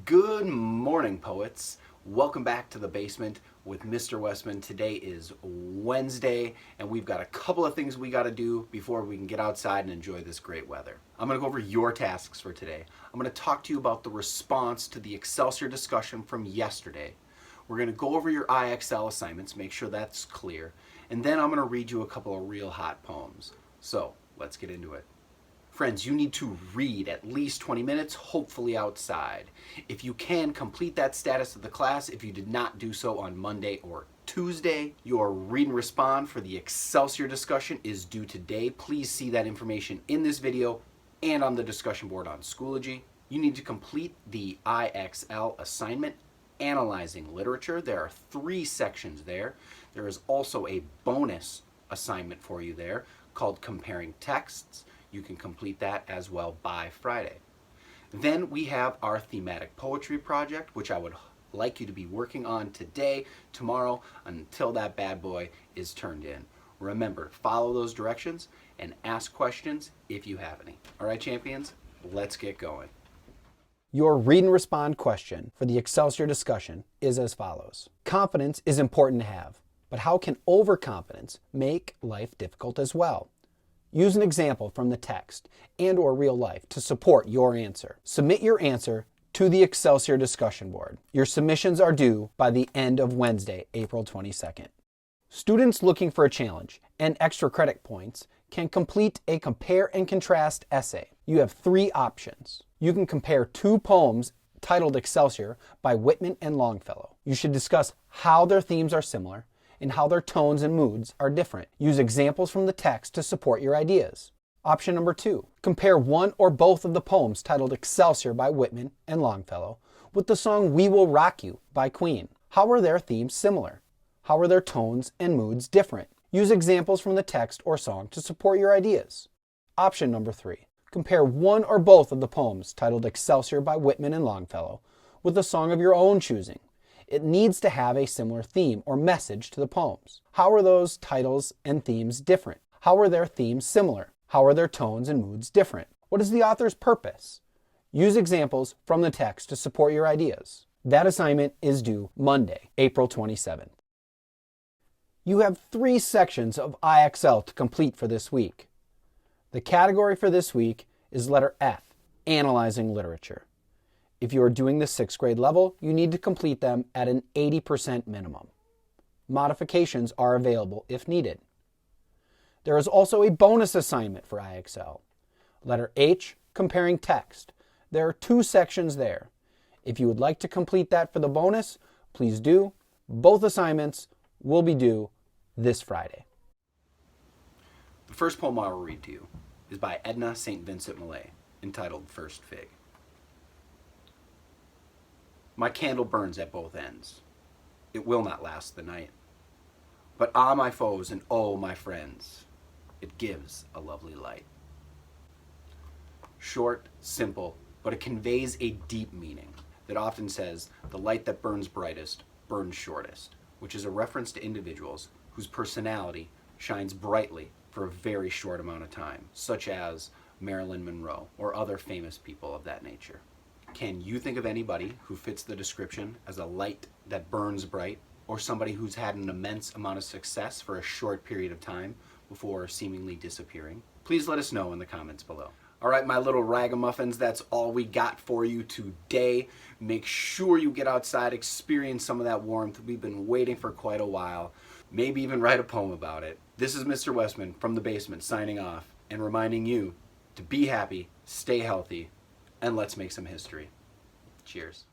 Good morning, poets. Welcome back to the basement with Mr. Westman. Today is Wednesday, and we've got a couple of things we got to do before we can get outside and enjoy this great weather. I'm going to go over your tasks for today. I'm going to talk to you about the response to the Excelsior discussion from yesterday. We're going to go over your IXL assignments, make sure that's clear, and then I'm going to read you a couple of real hot poems. So, let's get into it. Friends, you need to read at least 20 minutes, hopefully outside. If you can, complete that status of the class. If you did not do so on Monday or Tuesday, your read and respond for the Excelsior discussion is due today. Please see that information in this video and on the discussion board on Schoology. You need to complete the IXL assignment, Analyzing Literature. There are 3 sections there. There is also a bonus assignment for you there called Comparing Texts. You can complete that as well by Friday. Then we have our thematic poetry project, which I would like you to be working on today, tomorrow, until that bad boy is turned in. Remember, follow those directions and ask questions if you have any. All right, champions, let's get going. Your read and respond question for the Excelsior discussion is as follows. Confidence is important to have, but how can overconfidence make life difficult as well? Use an example from the text and or real life to support your answer. Submit your answer to the Excelsior discussion board. Your submissions are due by the end of Wednesday, April 22nd. Students looking for a challenge and extra credit points can complete a compare and contrast essay. You have 3 options. You can compare 2 poems titled Excelsior by Westman and Longfellow. You should discuss how their themes are similar and how their tones and moods are different. Use examples from the text to support your ideas. Option number 2, compare one or both of the poems titled Excelsior by Westman and Longfellow with the song We Will Rock You by Queen. How are their themes similar? How are their tones and moods different? Use examples from the text or song to support your ideas. Option number 3, compare one or both of the poems titled Excelsior by Westman and Longfellow with a song of your own choosing. It needs to have a similar theme or message to the poems. How are those titles and themes different? How are their themes similar? How are their tones and moods different? What is the author's purpose? Use examples from the text to support your ideas. That assignment is due Monday, April 27th. You have 3 sections of IXL to complete for this week. The category for this week is letter F, Analyzing Literature. If you are doing the 6th grade level, you need to complete them at an 80% minimum. Modifications are available if needed. There is also a bonus assignment for IXL. Letter H, Comparing Text. There are 2 sections there. If you would like to complete that for the bonus, please do. Both assignments will be due this Friday. The first poem I will read to you is by Edna St. Vincent Millay, entitled First Fig. My candle burns at both ends. It will not last the night. But ah, my foes, and oh, my friends, it gives a lovely light. Short, simple, but it conveys a deep meaning that often says, the light that burns brightest burns shortest, which is a reference to individuals whose personality shines brightly for a very short amount of time, such as Marilyn Monroe or other famous people of that nature. Can you think of anybody who fits the description as a light that burns bright, or somebody who's had an immense amount of success for a short period of time before seemingly disappearing? Please let us know in the comments below. All right, my little ragamuffins, that's all we got for you today. Make sure you get outside, experience some of that warmth. We've been waiting for quite a while. Maybe even write a poem about it. This is Mr. Westman from the basement signing off and reminding you to be happy, stay healthy, and let's make some history. Cheers.